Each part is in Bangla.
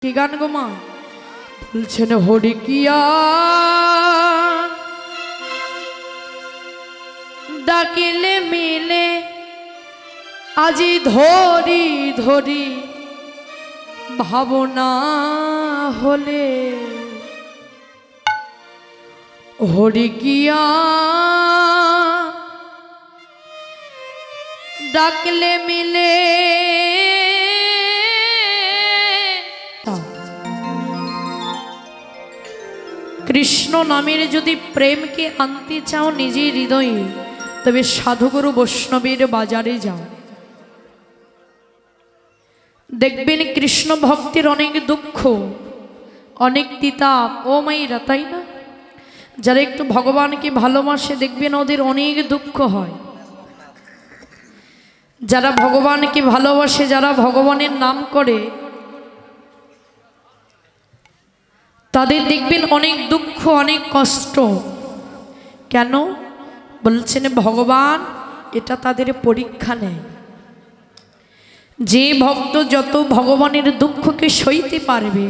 কি গান গো মা? বলছেন হরি কিয়া ডাকিলে মিলে আজি ধরি ধরি ভাবনা হলে হরি কিয়া ডাকলে মিলে কৃষ্ণ নামের যদি প্রেমকে আনতে চাও নিজের হৃদয়ে তবে সাধুগুরু বৈষ্ণবের বাজারে যাও। দেখবেন কৃষ্ণ ভক্তির অনেক দুঃখ অনেক তিতাপ ও মাইরা, তাই না? যারা একটু ভগবানকে ভালোবাসে দেখবেন ওদের অনেক দুঃখ হয়। যারা ভগবানকে ভালোবাসে, যারা ভগবানের নাম করে তাদের দেখবেন অনেক দুঃখ অনেক কষ্ট। কেন? বলছেন ভগবান এটা তাদের পরীক্ষা নেয়। যে ভক্ত যত ভগবানের দুঃখকে সইতে পারবে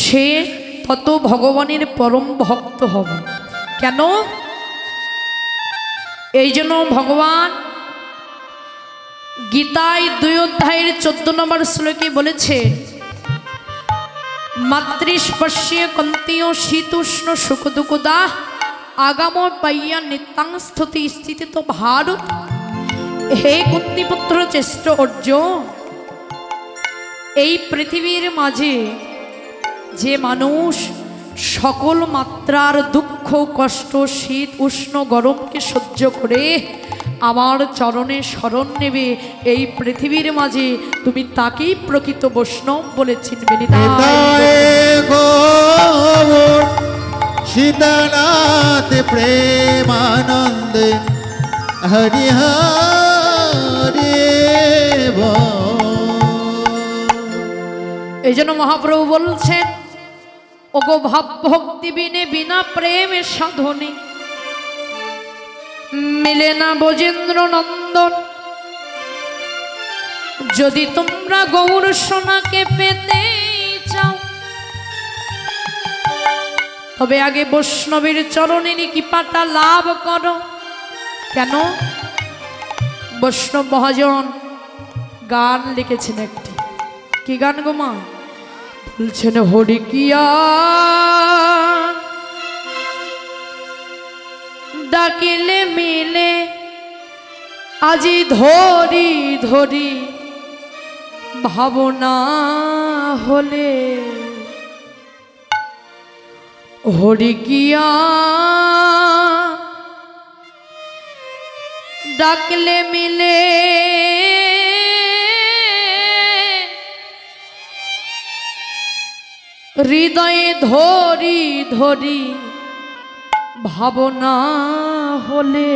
সে তত ভগবানের পরম ভক্ত হবে। কেন? এই জন্য ভগবান গীতায় 2 অধ্যায়ের 14 নম্বর শ্লোকে বলেছে মাতৃস্পর্শে কন্তীয় শীতোষ্ণ সুখ দুঃখদা আগাম পাইয়া নিত্যাংস্থতি স্থিতি তো ভারত। হে কুন্তিপুত্র চেষ্ট অর্জুন, এই পৃথিবীর মাঝে যে মানুষ সকল মাত্রার দুঃখ কষ্ট শীত উষ্ণ গরমকে সহ্য করে আমার চরণে শরণ নেবে, এই পৃথিবীর মাঝে তুমি তাকেই প্রকৃত বৈষ্ণব বলে চিনবে। সীতানাথ প্রেমানন্দে হরি হরি। এই জন্য মহাপ্রভু বলছেন ওগো ভাব ভক্তি বিনে বিনা প্রেমে সাধনে মিলে না ব্রজেন্দ্র নন্দন। যদি তোমরা গৌর সোনাকে পেতে চাও তবে আগে বৈষ্ণবের চরণের কৃপাটা লাভ করো। কেন? বৈষ্ণব মহাজন গান লিখেছেন একটি। কি গান গো মা? বলছেন হরি কিয়া ডাকিলে মিলে আজি ধরি ধরি ভাবনা হলে হরি কিয়া ডাকলে মিলে হৃদয়ে ধরি ধরি ভাবনা হলে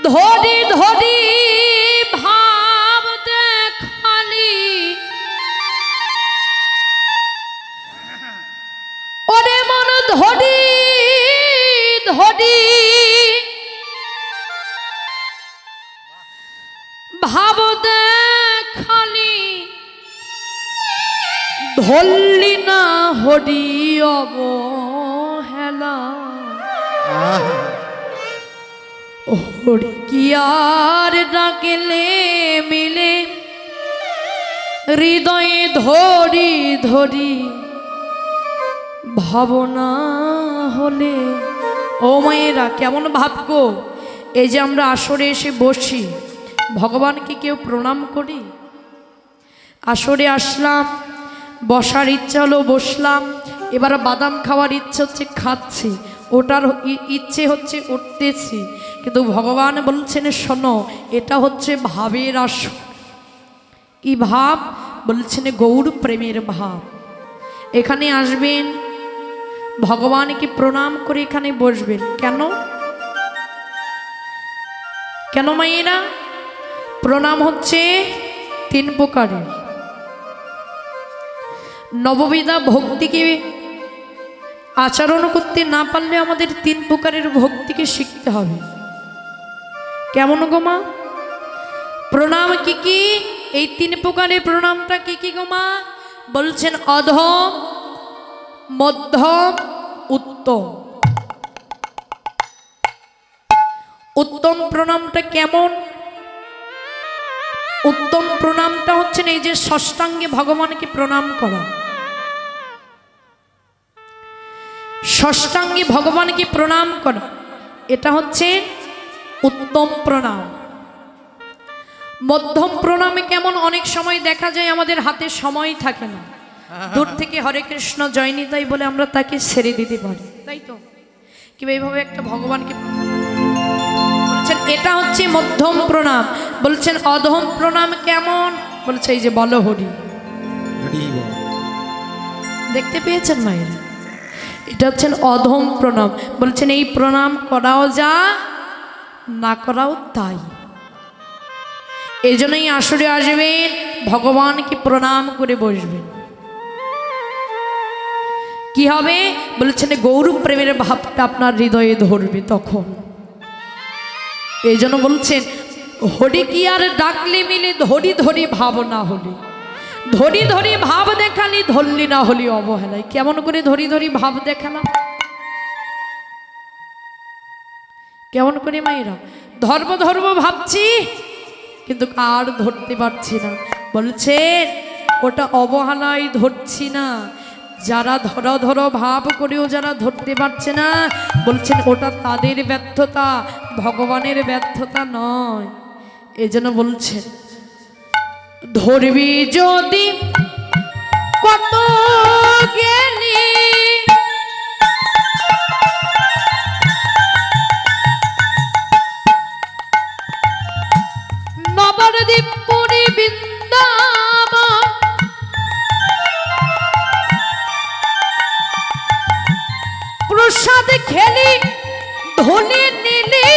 ধরি ধরি ভাব দেখালি ওরে মন ধরি ধরি ভাব দেখালি ধরলি না হরি অবহেলা। হরি কিয়ার ডাকলে মিলে হৃদয়ে ধরি ধরি ভাবনা হলে। ও মায়েরা কেমন ভাবগো? এই যে আমরা আসরে এসে বসি, ভগবানকে কেউ প্রণাম করি? আসরে আসলাম, বসার ইচ্ছা হলো বসলাম, এবার বাদাম খাওয়ার ইচ্ছে হচ্ছে খাচ্ছি, ওটার ইচ্ছে হচ্ছে উঠতেছি। কিন্তু ভগবান বলছেন শোনো, এটা হচ্ছে ভাবের আসর। কি ভাব? বলছেন গৌর প্রেমের ভাব। এখানে আসবেন, ভগবানকে প্রণাম করে এখানে বসবেন। কেন? কেন মায়েরা? প্রণাম হচ্ছে 3 প্রকারের। নববিধা ভক্তিকে আচরণ করতে না পারলে আমাদের 3 প্রকারের ভক্তিকে শিখতে হবে। কেমন গো মা? প্রণাম কি কি? এই 3 প্রকারের প্রণামটা কি কি গো মা? বলছেন অধম, মধ্যম, উত্তম। উত্তম প্রণামটা কেমন? উত্তম প্রণামটা হচ্ছে এই যে ষষ্ঠাঙ্গে ভগবানকে প্রণাম করা। ষষ্ঠাঙ্গে ভগবানকে প্রণাম করা, এটা হচ্ছে উত্তম প্রণাম। মধ্যম প্রণামে কেমন? অনেক সময় দেখা যায় আমাদের হাতে সময় থাকে না, দূর থেকে হরে কৃষ্ণ জয়নিতাই বলে আমরা তাকে ছেড়ে দিতে পারি, তাই তো? কিংবা এইভাবে একটা ভগবানকে বলছেন এটা হচ্ছে মধ্যম প্রণাম। বলছেন অধম প্রণাম কেমন? বলছে এই যে বলো হরি। দেখতে পেয়েছেন মায়েরা? এটা হচ্ছেন অধম প্রণাম। বলছেন এই প্রণাম করাও যা, না করাও তাই। এই জন্যই আসরে আসবেন, ভগবানকে প্রণাম করে বসবেন। কি হবে? বলছেন গৌর প্রেমের ভাবটা আপনার হৃদয়ে ধরবে তখন। এই জন্য বলছেন হরি কি আর ডাকলে মিলে, ধরি ধরি ভাব না হলি, ধরি ধরি ভাব দেখালি, ধরলি না হলি অবহেলায়। কেমন করে ধরি ধরি ভাব দেখালাম? কেমন করে মায়েরা? ধর্ম ধর্ম ভাবছি কিন্তু আর ধরতে পারছি না। বলছে ওটা অবহেলায় ধরছি না, যারা ধরো ধরো ভাব করেও যারা ধরতে পারছে না, বলছেন ওটা তাদের ব্যর্থতা, ভগবানের ব্যর্থতা নয়। এই জন্য বলছেন ধরবি যদি কত গেলি, নবদ্বীপ পুরী বৃন্দাবন, প্রসাদ খেলি ধুলি নীলি,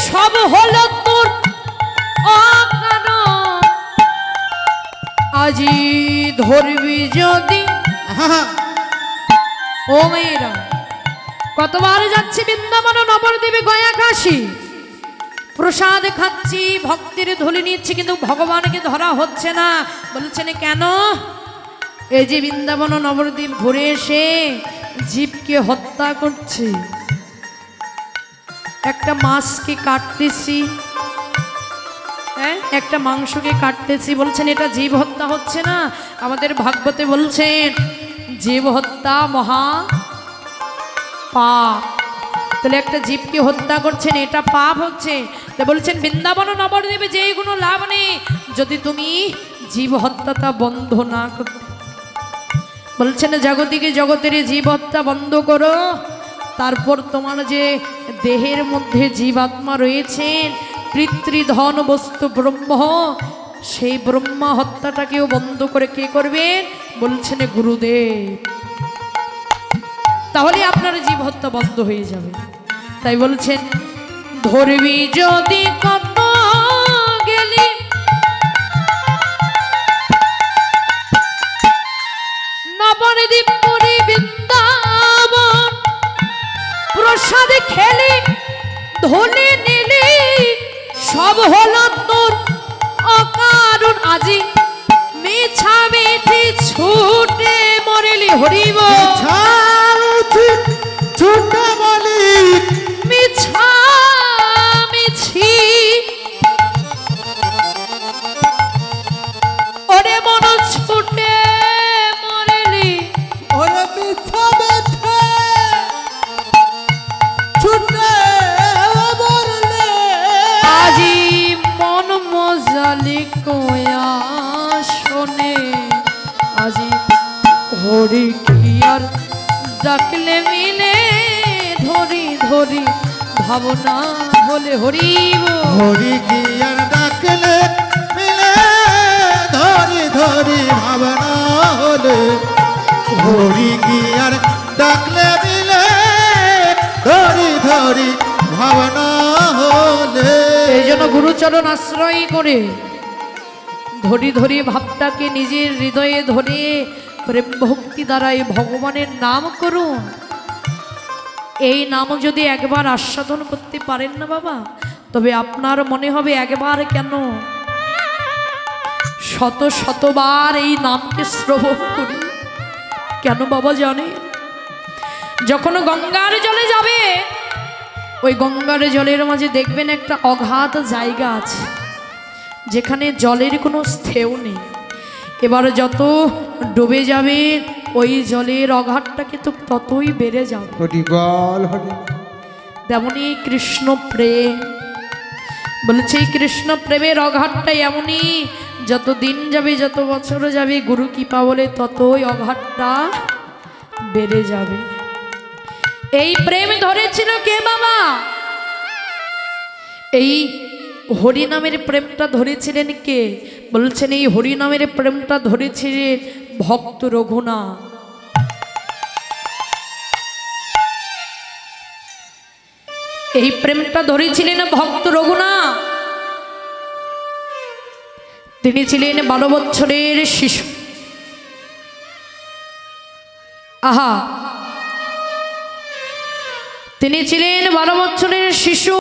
সব হলো তোর অকারণ। আজি ধরবি যদি। ও মেয়েরা, কতবার যাচ্ছি বৃন্দাবন, নবদ্বীপে, গয়া, কাশী, প্রসাদ খাচ্ছি, ভক্তির ধুলি নিচ্ছি, কিন্তু ভগবানকে ধরা হচ্ছে না। বলছেন কেন? এই যে বৃন্দাবন নবদ্বীপ ঘুরে এসে জীবকে হত্যা করছি, একটা মাছকে কাটতেছি, হ্যাঁ একটা মাংসকে কাটতেছি, বলছেন এটা জীব হত্যা হচ্ছে না? আমাদের ভাগবতে বলছেন জীব হত্যা মহা পাপ। তাহলে একটা জীবকে হত্যা করছেন, এটা পাপ হচ্ছে। তো বলছেন বৃন্দাবন নবদ্বীপে যেই কোনো লাভ নেই যদি তুমি জীব হত্যাটা বন্ধ না করতে। বলছেন জাগতিকে জগতের জীব হত্যা বন্ধ করো, তারপর তোমার যে দেহের মধ্যে জীবাত্মা রয়েছেন, পিতৃধন বস্তু ব্রহ্ম, সেই ব্রহ্মা হত্যাটাকেও বন্ধ করে কে করবেন? বলছেন গুরুদেব। তাহলে আপনার জীব হত্যা বন্ধ হয়ে যাবে। তাই বলছেন ধরবি যদি কত গেলি, নবদ্বীপ পুরী বৃন্দাবন, প্রসাদ খেলি ধুলি নীলি, সব হলো তোর অকারণ। আজি মিছামিছি ছুটে মরিলি, হরিব ছুটে বলি, মিছামিছি ওরে মন ছুটে মরিলি, ওরে মিথ্যা বেঠে ছুটে মরলে। আজি মন মজালি কয়া শোনে, আজি হরি কি আর ডাকলে মিলে, ধরি ধরি ভাবনা হলে, হরিব হরি কি আর ডাকলে মিলে, ধরি ধরি ভাবনা হলে। হরি কি আর ডাকলে মিলে, ধরি ধরি ভাবনা হলে। এই জন্য গুরুচরণ আশ্রয় করে ধরি ধরি ভাবটাকে নিজের হৃদয়ে ধরে প্রেম ভক্তি দ্বারা এই ভগবানের নাম করুন। এই নাম যদি একবার আস্বাদন করতে পারেন না বাবা, তবে আপনার মনে হবে একবার কেন শত শতবার এই নামকে শ্রবণ করি। কেন বাবা জানে? যখন গঙ্গার জলে যাবে, ওই গঙ্গার জলের মাঝে দেখবেন একটা অগাধ জায়গা আছে, যেখানে জলের কোনো স্থেয় নেই। এবার যত ডুবে যাবে, ওই জলের অগাধটা কিন্তু ততই বেড়ে যাবে। তেমনই কৃষ্ণ প্রেম বলেছে, এই কৃষ্ণ প্রেমের অগাধটা এমনই, যত দিন যাবে, যত বছর যাবে, গুরু কৃপা বলে ততই অগাধটা বেড়ে যাবে। এই প্রেম ধরেছিল কে বাবা? এই হরি নামের প্রেমটা ধরেছিলেন কে? বলছেন এই হরি নামের প্রেমটা ধরেছিলেন ভক্ত রঘুনাথ। এই প্রেমটা ধরেছিলেন ভক্ত রঘুনাথ। তিনি ছিলেন 12 বছরের শিশু। আহা, তিনি ছিলেন 12 বছরের শিশু।